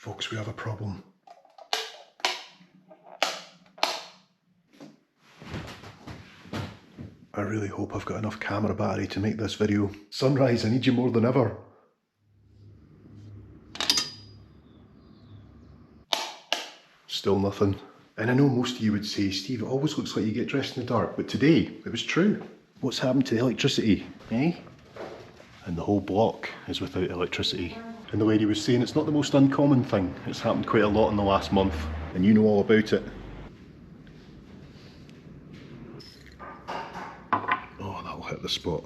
Folks, we have a problem. I really hope I've got enough camera battery to make this video. Sunrise, I need you more than ever. Still nothing. And I know most of you would say, Steve, it always looks like you get dressed in the dark, but today, it was true. What's happened to the electricity, eh? And the whole block is without electricity. And the lady was saying it's not the most uncommon thing. It's happened quite a lot in the last month, and you know all about it. Oh, that'll hit the spot.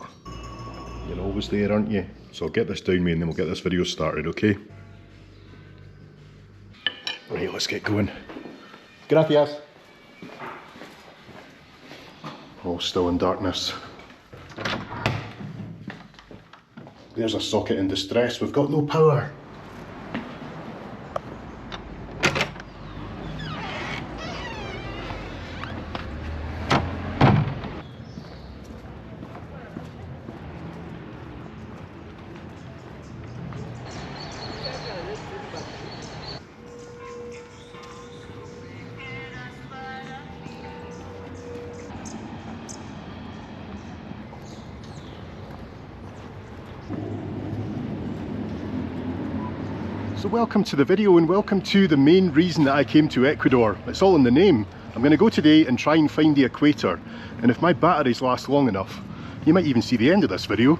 You're always there, aren't you? So I'll get this down, me, and then we'll get this video started, okay? Right, let's get going. Gracias. All still in darkness. There's a socket in distress. We've got no power. So welcome to the video and welcome to the main reason that I came to Ecuador. It's all in the name. I'm going to go today and try and find the equator, and if my batteries last long enough, you might even see the end of this video.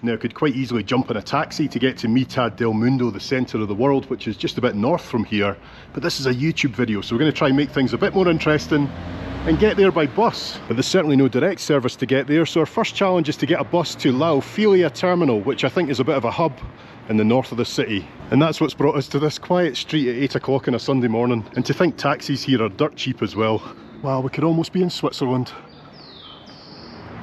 Now, I could quite easily jump in a taxi to get to Mitad del Mundo, the centre of the world, which is just a bit north from here. But this is a YouTube video, so we're going to try and make things a bit more interesting and get there by bus. But there's certainly no direct service to get there, so our first challenge is to get a bus to La Ofelia terminal, which I think is a bit of a hub in the north of the city. And that's what's brought us to this quiet street at 8 o'clock on a Sunday morning. And to think taxis here are dirt cheap as well. Wow, we could almost be in Switzerland.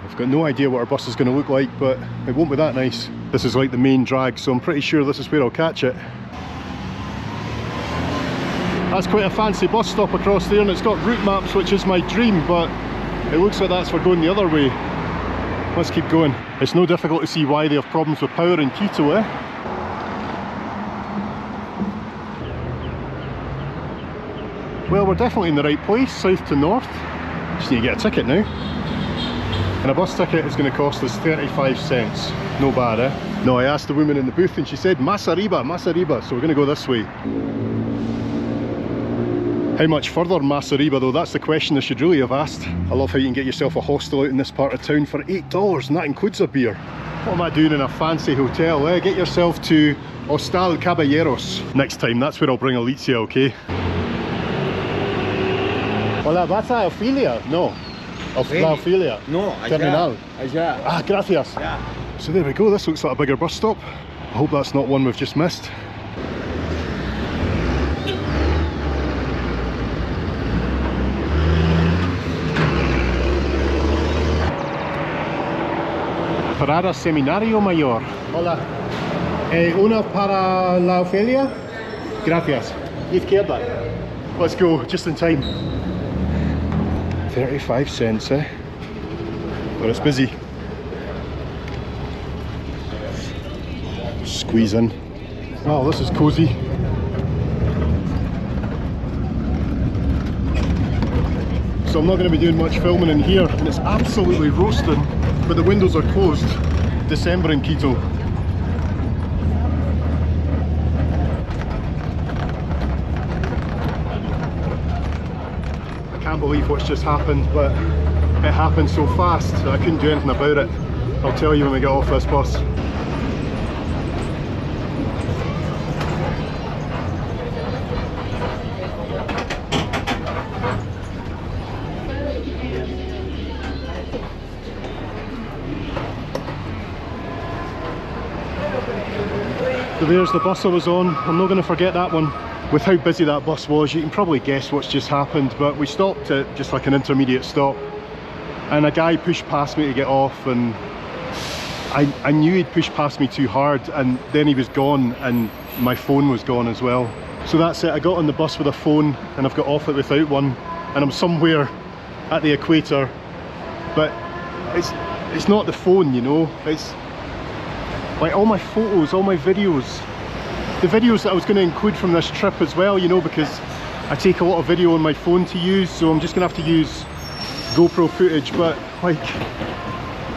I've got no idea what our bus is going to look like, but it won't be that nice. This is like the main drag, so I'm pretty sure this is where I'll catch it. That's quite a fancy bus stop across there, and it's got route maps, which is my dream, but it looks like that's for going the other way. Let's keep going. It's no difficult to see why they have problems with power in Quito, eh? Well, we're definitely in the right place, south to north. Just need to get a ticket now. And a bus ticket is going to cost us 35 cents. No bad, eh? No, I asked the woman in the booth and she said, Más arriba, so we're going to go this way. How much further Más arriba though? That's the question I should really have asked. I love how you can get yourself a hostel out in this part of town for $8, and that includes a beer. What am I doing in a fancy hotel, eh? Get yourself to Hostal Caballeros. Next time, that's where I'll bring Alicia, okay? Hola, ¿vas a Ofelia? No. La Ofelia? No, Terminal. allá. Ah, gracias. Yeah. So there we go, this looks like a bigger bus stop. I hope that's not one we've just missed. Parada Seminario Mayor. Hola. Una para La Ofelia? Gracias. Izquierda. Let's go, just in time. 35 cents, eh? But it's busy. Squeeze in. Wow, this is cosy. So I'm not going to be doing much filming in here, and it's absolutely roasting, but the windows are closed. December in Quito. I can't believe what's just happened, but it happened so fast that I couldn't do anything about it. I'll tell you when we get off this bus. So there's the bus I was on. I'm not going to forget that one. With how busy that bus was, you can probably guess what's just happened, but we stopped at just like an intermediate stop, and a guy pushed past me to get off, and I knew he'd pushed past me too hard, and then he was gone and my phone was gone as well. So that's it, I got on the bus with a phone and I've got off it without one, and I'm somewhere at the equator, but it's not the phone, you know. It's like all my photos, all my videos, the videos that I was going to include from this trip as well, you know, because I take a lot of video on my phone to use, so I'm just going to have to use GoPro footage. But like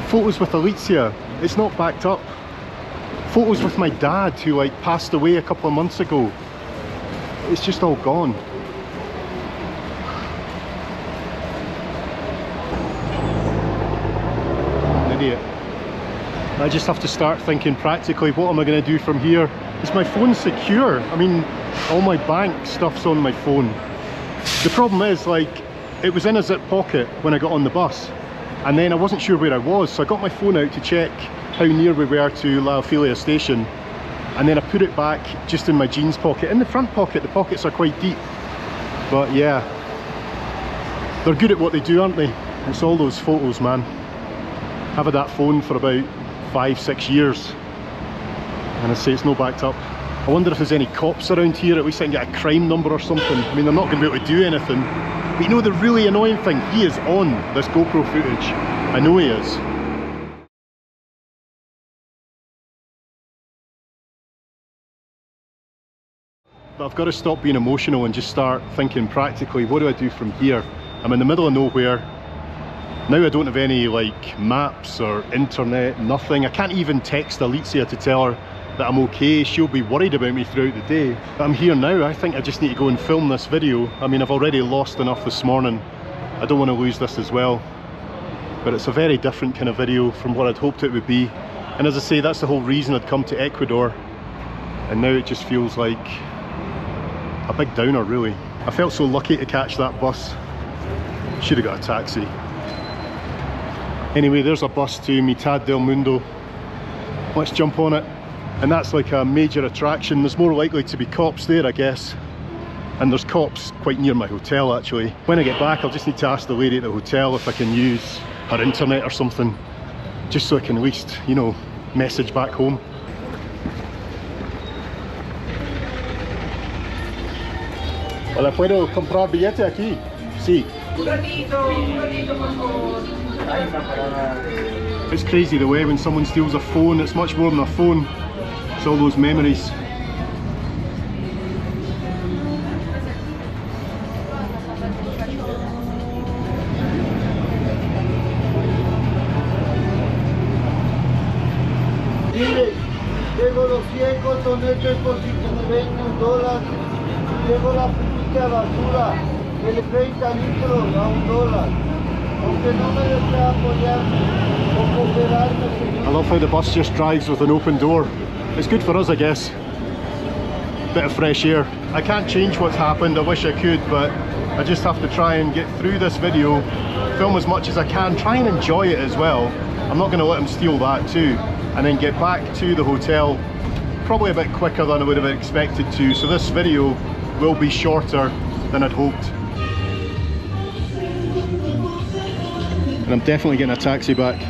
photos with Alicia, it's not backed up. Photos with my dad, who like passed away a couple of months ago, it's just all gone. Idiot. I just have to start thinking practically, what am I going to do from here? Is my phone secure? I mean, all my bank stuff's on my phone. The problem is, like, it was in a zip pocket when I got on the bus, and then I wasn't sure where I was, so I got my phone out to check how near we were to La Ophelia station, and then I put it back just in my jeans pocket. In the front pocket, the pockets are quite deep, but yeah, they're good at what they do, aren't they? It's all those photos, man. I've had that phone for about 5-6 years, and I say it's no backed up. I wonder if there's any cops around here, at least I can get a crime number or something. I mean, they're not going to be able to do anything. But you know the really annoying thing? He is on this GoPro footage. I know he is. But I've got to stop being emotional and just start thinking practically, what do I do from here? I'm in the middle of nowhere. Now I don't have any like maps or internet, nothing. I can't even text Alicia to tell her that I'm okay. She'll be worried about me throughout the day. But I'm here now. I think I just need to go and film this video. I mean, I've already lost enough this morning. I don't want to lose this as well. But it's a very different kind of video from what I'd hoped it would be. And as I say, that's the whole reason I'd come to Ecuador. And now it just feels like a big downer, really. I felt so lucky to catch that bus. Should have got a taxi. Anyway, there's a bus to Mitad del Mundo. Let's jump on it. And that's like a major attraction. There's more likely to be cops there, I guess. And there's cops quite near my hotel, actually. When I get back, I'll just need to ask the lady at the hotel if I can use her internet or something, just so I can at least, you know, message back home. Hola, ¿puedo comprar billete aquí? Sí. Un ratito, por favor. It's crazy the way when someone steals a phone, it's much more than a phone. It's all those memories. Mire, tengo los 100 cotonetes por si me ven $1. Tengo la fruta de basura, el 30 litros a $1. Aunque no me desea apoyarme o cooperarme, señor. I love how the bus just drives with an open door. It's good for us, I guess. Bit of fresh air. I can't change what's happened, I wish I could, but I just have to try and get through this video, film as much as I can, try and enjoy it as well. I'm not going to let them steal that too. And then get back to the hotel probably a bit quicker than I would have expected to, so this video will be shorter than I'd hoped. And I'm definitely getting a taxi back.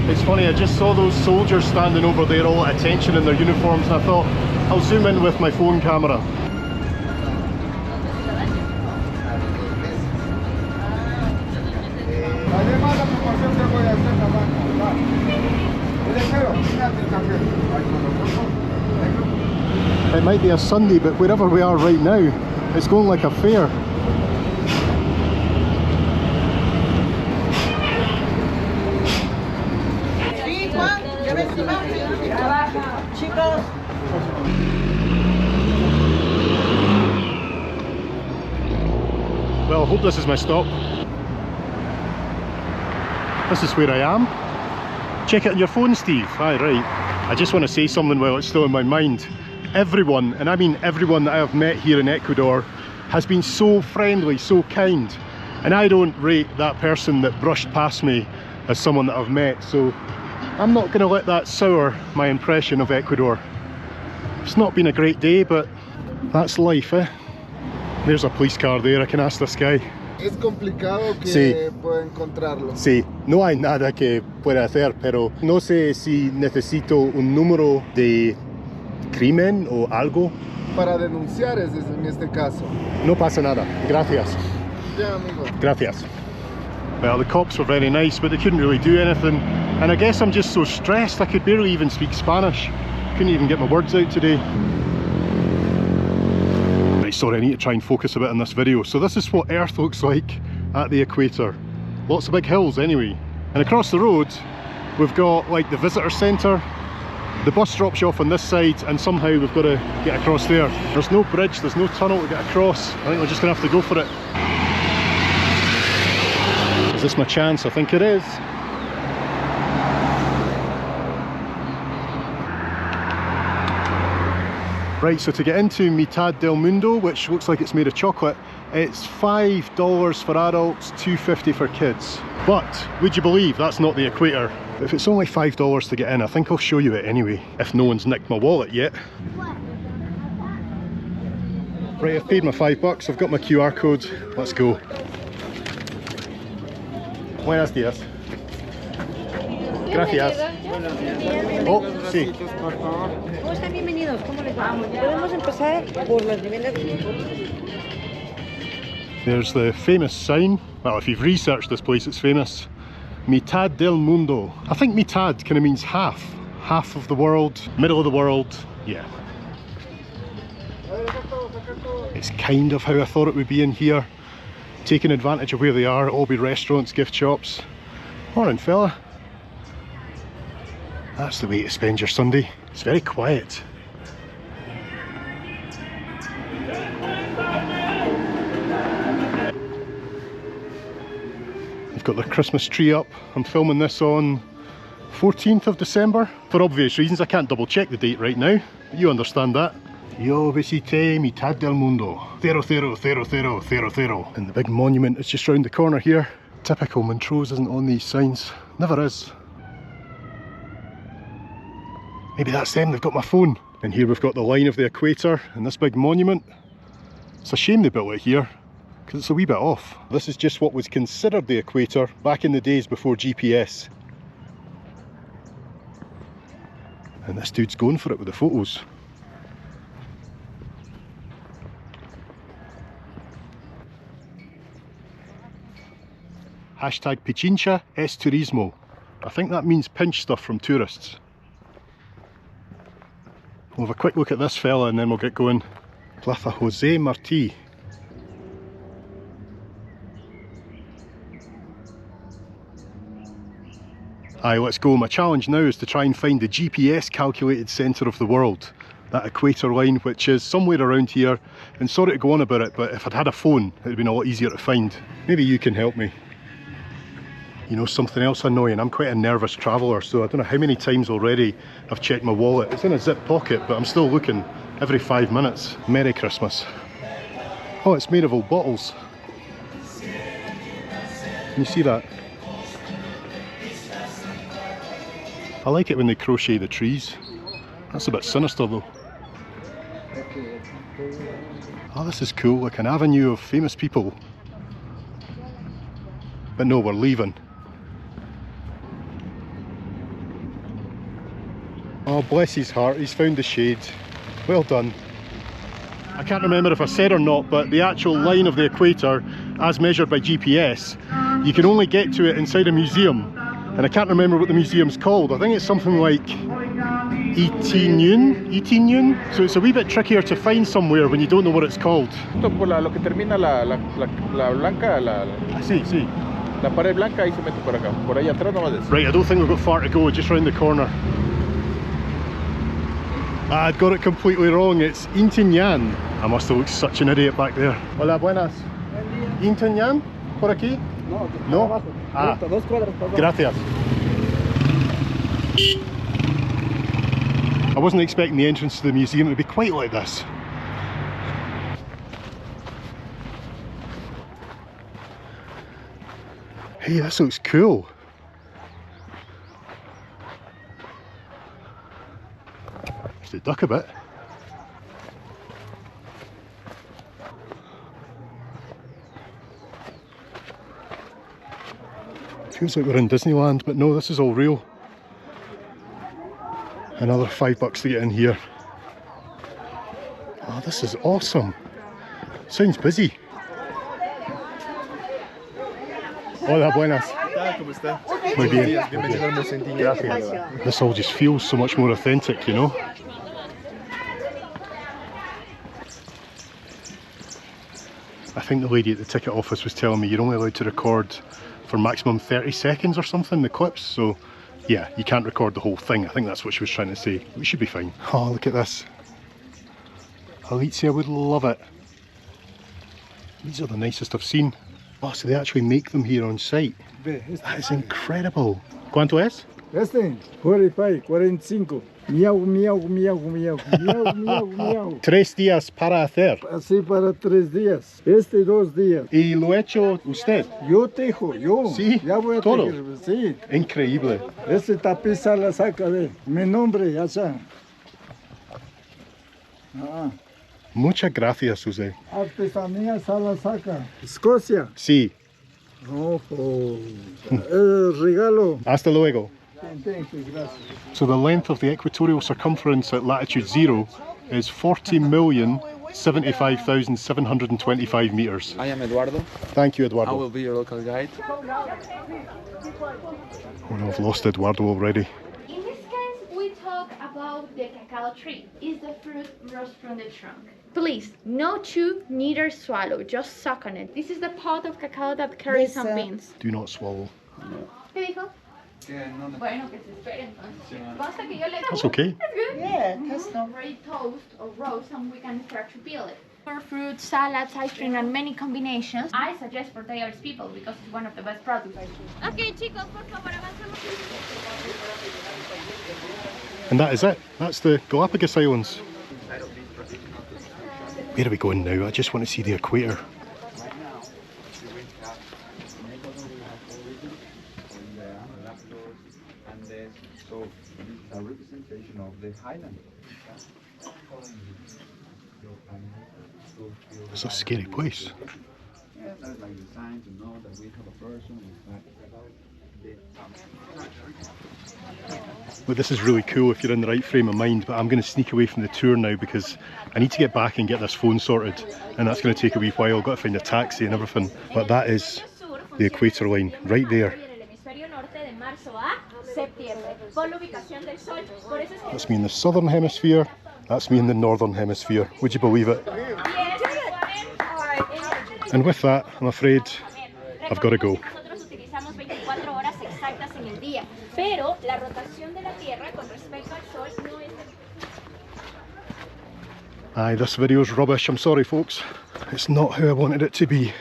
It's funny, I just saw those soldiers standing over there all at attention in their uniforms, and I thought I'll zoom in with my phone camera. It might be a Sunday, but wherever we are right now, it's going like a fair. Well, I hope this is my stop. This is where I am. Check it on your phone, Steve. Aye, right. I just want to say something while it's still in my mind. Everyone, and I mean everyone that I have met here in Ecuador, has been so friendly, so kind. And I don't rate that person that brushed past me as someone that I've met, so I'm not going to let that sour my impression of Ecuador. It's not been a great day, but that's life, eh? There's a police car there, I can ask this guy. Es complicado que Sí. pueda encontrarlo. Sí, no hay nada que pueda hacer, pero no sé si necesito un número de crimen o algo. Para denunciar en este caso. No pasa nada, gracias. Ya, amigo. Gracias. Well, the cops were very nice, but they couldn't really do anything. And I guess I'm just so stressed, I could barely even speak Spanish. Couldn't even get my words out today. Right, sorry, I need to try and focus a bit on this video. So this is what Earth looks like at the equator. Lots of big hills anyway. And across the road, we've got like the visitor centre. The bus drops you off on this side, and somehow we've got to get across there. There's no bridge, there's no tunnel to get across. I think we're just going to have to go for it. Is this my chance? I think it is. Right, so to get into Mitad del Mundo, which looks like it's made of chocolate, it's $5 for adults, $2.50 for kids. But would you believe that's not the equator? If it's only $5 to get in, I think I'll show you it anyway, if no one's nicked my wallet yet. Right, I've paid my $5, I've got my QR code, let's go. Buenos días. Gracias. Oh, sí. ¿Cómo están? Bienvenidos, ¿cómo les va? Podemos empezar por las niveles. There's the famous sign. Well, if you've researched this place, it's famous. Mitad del Mundo. I think Mitad kind of means half. Half of the world, middle of the world, yeah. It's kind of how I thought it would be in here. Taking advantage of where they are, all be restaurants, gift shops. Morning, fella. That's the way to spend your Sunday. It's very quiet. I've got the Christmas tree up. I'm filming this on 14th of December. For obvious reasons, I can't double check the date right now, but you understand that. Yo visité Mitad del Mundo, 000000. And the big monument is just round the corner here. Typical Montrose isn't on these signs. Never is. Maybe that's them, they've got my phone. And here we've got the line of the equator and this big monument. It's a shame they built it here, because it's a wee bit off. This is just what was considered the equator back in the days before GPS. And this dude's going for it with the photos. Hashtag Pichincha es turismo. I think that means pinch stuff from tourists. We'll have a quick look at this fella and then we'll get going. Plaza Jose Martí. Aye, let's go. My challenge now is to try and find the GPS calculated centre of the world. That equator line, which is somewhere around here. And sorry to go on about it, but if I'd had a phone, it would have been a lot easier to find. Maybe you can help me. You know something else annoying? I'm quite a nervous traveller, so I don't know how many times already I've checked my wallet. It's in a zip pocket, but I'm still looking every 5 minutes. Merry Christmas. Oh, it's made of old bottles. Can you see that? I like it when they crochet the trees. That's a bit sinister though. Oh, this is cool, like an avenue of famous people. But no, we're leaving. Oh, bless his heart, he's found the shade. Well done. I can't remember if I said or not, but the actual line of the equator, as measured by GPS, you can only get to it inside a museum. And I can't remember what the museum's called. I think it's something like Intiñan. So it's a wee bit trickier to find somewhere when you don't know what it's called. Por lo que termina la blanca, Sí, sí. la pared blanca, ahí se mete por acá. Por ahí atrás no más. Right, I don't think we've got far to go, just round the corner. I'd got it completely wrong, it's Intiñan. I must have looked such an idiot back there. Hola, buenas. Intiñan? Por aquí? No? Ah, gracias. I wasn't expecting the entrance to the museum to be quite like this. Hey, this looks cool. Just to duck a bit. Feels like we're in Disneyland, but no, this is all real. Another $5 to get in here. Oh, this is awesome. Sounds busy. Hola, buenas. ¿Cómo está? Muy bien. Bienvenido al Museo Intiñan. Gracias. This all just feels so much more authentic, you know? I think the lady at the ticket office was telling me you're only allowed to record for maximum 30 seconds or something, the clips, so yeah, you can't record the whole thing. I think that's what she was trying to say. We should be fine. Oh, look at this. Alicia would love it. These are the nicest I've seen. Oh, so they actually make them here on site. That is incredible. ¿Cuánto es? Este, 45, 45. Miau, miau, miau, miau, miau, miau, miau. 3 días para hacer. Así para 3 días. Este 2 días. ¿Y lo hecho usted? Yo tejo, yo. Sí, Ya voy a todo. tejer, sí. Increíble. Este tapiza la saca de mi nombre, ya está. Ah, Muchas gracias, José. artesanía sala saca. Escocia. Sí. Ojo. Regalo. Hasta luego. Thank you, gracias. So the length of the equatorial circumference at latitude 0 is 40,075,725 meters. I am Eduardo. Thank you, I Eduardo. will be your local guide. Oh no, I've lost Eduardo already. In this case, we talk about the cacao tree. Is the fruit roast from the trunk? Please, no chew, neither swallow, just suck on it. This is the pod of cacao that carries some beans. Do not swallow. ¿Qué dijo? Bueno, que se espere entonces. Consta que yo le... That's okay. That's good. Yeah, that's not... Already toast or roast and we can start to peel it. For fruit, salads, ice cream and many combinations. I suggest for Taylor's people because it's one of the best products. Okay, chicos, por favor, avancemos. And that is it. That's the Galapagos Islands. Where are we going now? I just want to see the equator. A representation of the highland. It's a scary place. Yeah, that's like the sign to know that we have a person. But this is really cool if you're in the right frame of mind, but I'm going to sneak away from the tour now because I need to get back and get this phone sorted, and that's going to take a wee while. I've got to find a taxi and everything. But that is the equator line right there. That's me in the southern hemisphere, that's me in the northern hemisphere. Would you believe it? And with that, I'm afraid I've got to go. Aye, this video's rubbish, I'm sorry folks. It's not how I wanted it to be.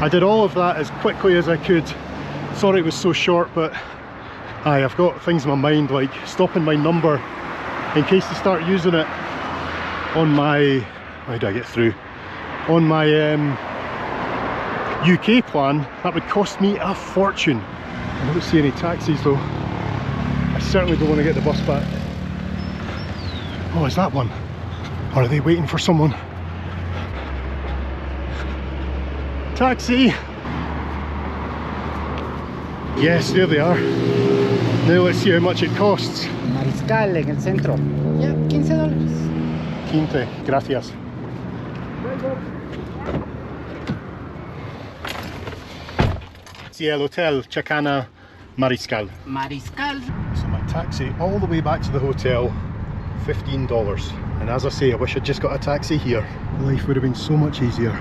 I did all of that as quickly as I could. Sorry it was so short, but aye, I've got things in my mind like stopping my number in case they start using it on my, how do I get through? On my UK plan, that would cost me a fortune. I don't see any taxis though. I certainly don't want to get the bus back. Oh, is that one? Or are they waiting for someone? Taxi! Yes, there they are. Now let's see how much it costs. Mariscal en el centro. Ya, $15. 15, gracias. Sí, el hotel Chacana Mariscal. Mariscal. So my taxi all the way back to the hotel, $15. And as I say, I wish I'd just got a taxi here. Life would have been so much easier.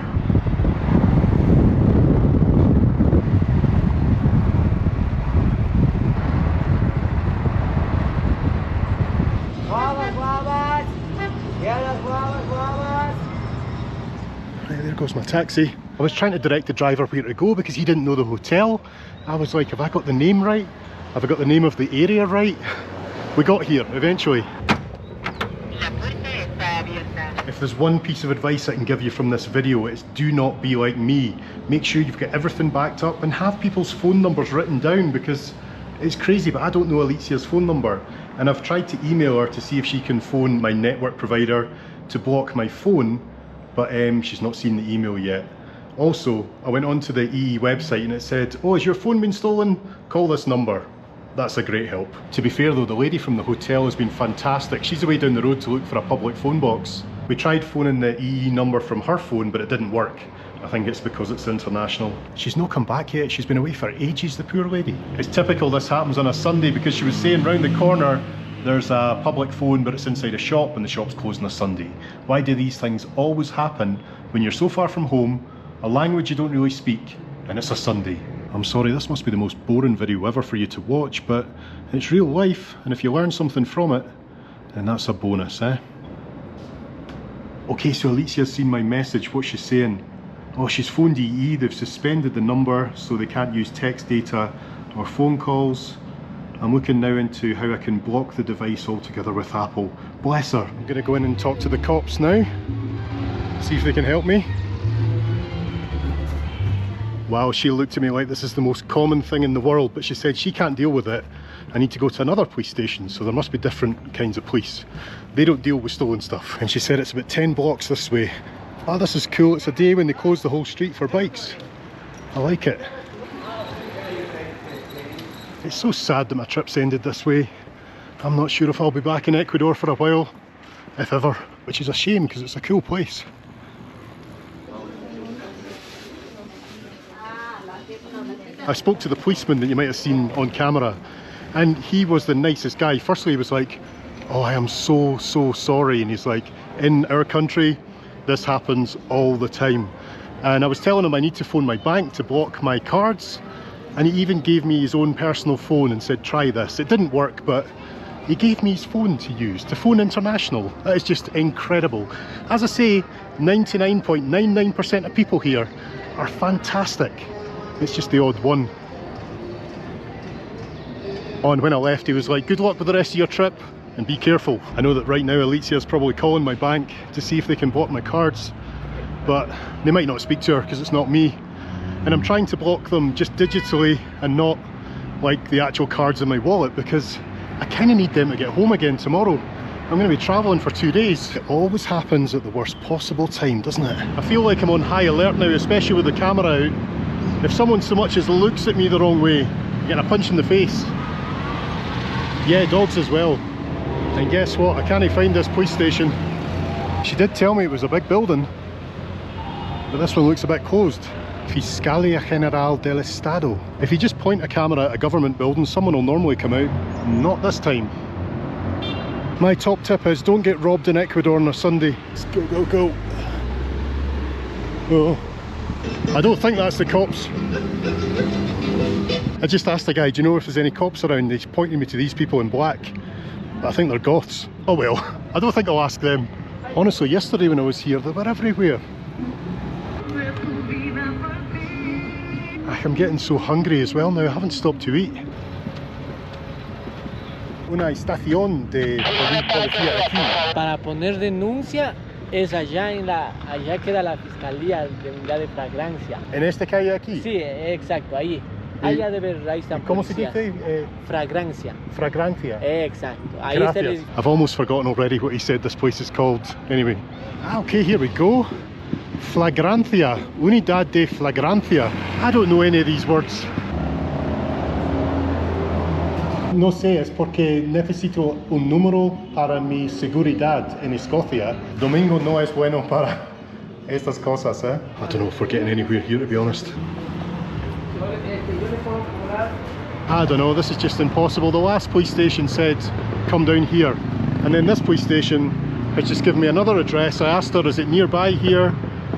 Right, there goes my taxi. I was trying to direct the driver where to go because he didn't know the hotel. I was like, have I got the name right? Have I got the name of the area right? We got here eventually. If there's one piece of advice I can give you from this video, it's do not be like me. Make sure you've got everything backed up and have people's phone numbers written down, because it's crazy, but I don't know Alicia's phone number. And I've tried to email her to see if she can phone my network provider to block my phone, but she's not seen the email yet. Also, I went onto the EE website and it said, oh, has your phone been stolen? Call this number. That's a great help. To be fair though, the lady from the hotel has been fantastic. She's away down the road to look for a public phone box. We tried phoning the EE number from her phone, but it didn't work. I think it's because it's international. She's not come back yet. She's been away for ages, the poor lady. It's typical this happens on a Sunday, because she was saying round the corner there's a public phone, but it's inside a shop and the shop's closed on a Sunday. Why do these things always happen when you're so far from home, a language you don't really speak, and it's a Sunday? I'm sorry, this must be the most boring video ever for you to watch, but it's real life, and if you learn something from it, then that's a bonus, eh? Okay, so Alicia's seen my message. What's she saying? Oh, she's phoned EE, they've suspended the number so they can't use text data or phone calls. I'm looking now into how I can block the device altogether with Apple. Bless her. I'm gonna go in and talk to the cops now, see if they can help me. Wow, she looked at me like this is the most common thing in the world, but she said she can't deal with it. I need to go to another police station, so there must be different kinds of police. They don't deal with stolen stuff. And she said it's about 10 blocks this way. Oh, this is cool. It's a day when they close the whole street for bikes. I like it. It's so sad that my trip's ended this way. I'm not sure if I'll be back in Ecuador for a while, if ever, which is a shame because it's a cool place. I spoke to the policeman that you might have seen on camera, and he was the nicest guy. Firstly, he was like, oh, I am so sorry, and he's like, in our country this happens all the time. And I was telling him I need to phone my bank to block my cards, and he even gave me his own personal phone and said try this. It didn't work, but he gave me his phone to use, to phone international. That is just incredible. As I say, 99.99% of people here are fantastic. It's just the odd one. Oh, and when I left he was like, good luck with the rest of your trip and be careful. I know that right now Alicia's probably calling my bank to see if they can block my cards, but they might not speak to her because it's not me. And I'm trying to block them just digitally and not like the actual cards in my wallet, because I kind of need them to get home again tomorrow. I'm going to be travelling for 2 days. It always happens at the worst possible time, doesn't it? I feel like I'm on high alert now, especially with the camera out. If someone so much as looks at me the wrong way, I'm getting a punch in the face. Yeah, dogs as well. And guess what? I can't find this police station. She did tell me it was a big building, but this one looks a bit closed. Fiscalia General del Estado. If you just point a camera at a government building, someone will normally come out. Not this time. My top tip is don't get robbed in Ecuador on a Sunday. Let's go. Oh. I don't think that's the cops. I just asked the guy, do you know if there's any cops around? He's pointing me to these people in black, but I think they're goths. Oh well, I don't think I'll ask them. Honestly, yesterday when I was here, they were everywhere. I'm getting so hungry as well now, I haven't stopped to eat. Una estación de policía aquí. Para poner denuncia es allá allá queda la fiscalía de unidad de fragancia. ¿En esta calle aquí? Sí, exacto, ahí. Allá debe estar. ¿Cómo se dice? Fragancia. Fragancia. Exacto. Ahí está el... I've almost forgotten already what he said this place is called. Anyway. Okay, here we go. Flagrancia. Unidad de flagrancia. I don't know any of these words. No sé, es porque necesito un número para mi seguridad en Escocia. Domingo no es bueno para estas cosas, eh? I don't know if we're getting anywhere here, to be honest. I don't know, this is just impossible. The last police station said, come down here. And then this police station has just given me another address. I asked her, is it nearby here?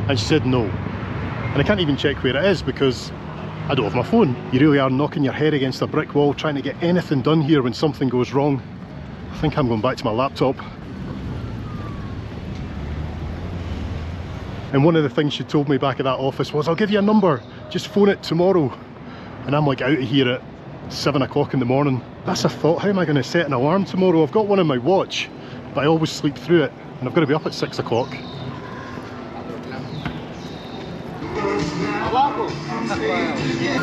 And she said no. And I can't even check where it is because I don't have my phone. You really are knocking your head against a brick wall trying to get anything done here when something goes wrong. I think I'm going back to my laptop. And one of the things she told me back at that office was, I'll give you a number, just phone it tomorrow. And I'm like out of here at 7 o'clock in the morning. That's a thought, how am I going to set an alarm tomorrow? I've got one on my watch, but I always sleep through it. And I've got to be up at 6 o'clock.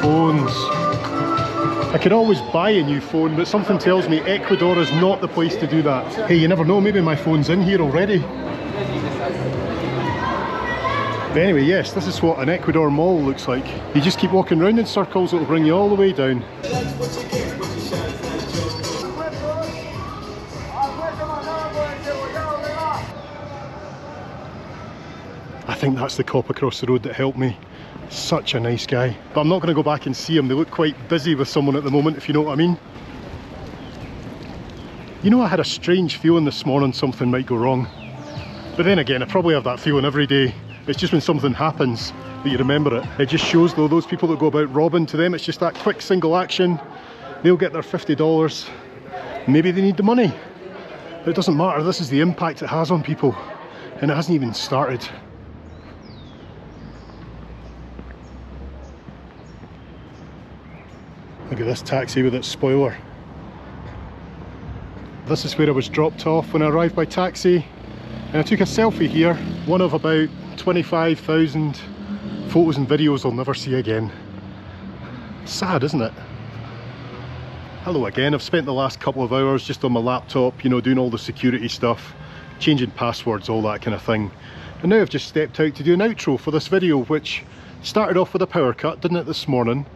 Phones. I could always buy a new phone, but something tells me Ecuador is not the place to do that. Hey, you never know, maybe my phone's in here already. But anyway, yes, this is what an Ecuador mall looks like. You just keep walking around in circles, it'll bring you all the way down. I think that's the cop across the road that helped me. Such a nice guy. But I'm not going to go back and see him. They look quite busy with someone at the moment, if you know what I mean. You know, I had a strange feeling this morning something might go wrong. But then again, I probably have that feeling every day. It's just when something happens that you remember it. It just shows though, those people that go about robbing, to them it's just that quick single action. They'll get their $50. Maybe they need the money. But it doesn't matter. This is the impact it has on people. And it hasn't even started. Look at this taxi with its spoiler. This is where I was dropped off when I arrived by taxi, and I took a selfie here, one of about 25,000 photos and videos I'll never see again. Sad, isn't it? Hello again. I've spent the last couple of hours just on my laptop, you know, doing all the security stuff, changing passwords, all that kind of thing. And now I've just stepped out to do an outro for this video, which started off with a power cut, didn't it, this morning?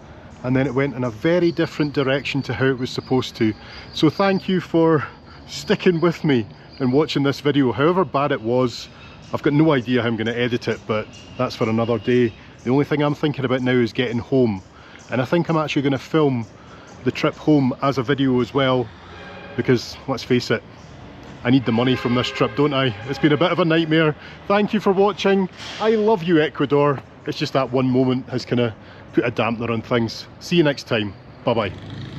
And then it went in a very different direction to how it was supposed to. So thank you for sticking with me and watching this video, however bad it was. I've got no idea how I'm going to edit it, but that's for another day. The only thing I'm thinking about now is getting home. And I think I'm actually going to film the trip home as a video as well, because let's face it, I need the money from this trip, don't I? It's been a bit of a nightmare. Thank you for watching. I love you, Ecuador. It's just that one moment has kind of put a dampener on things. See you next time. Bye bye.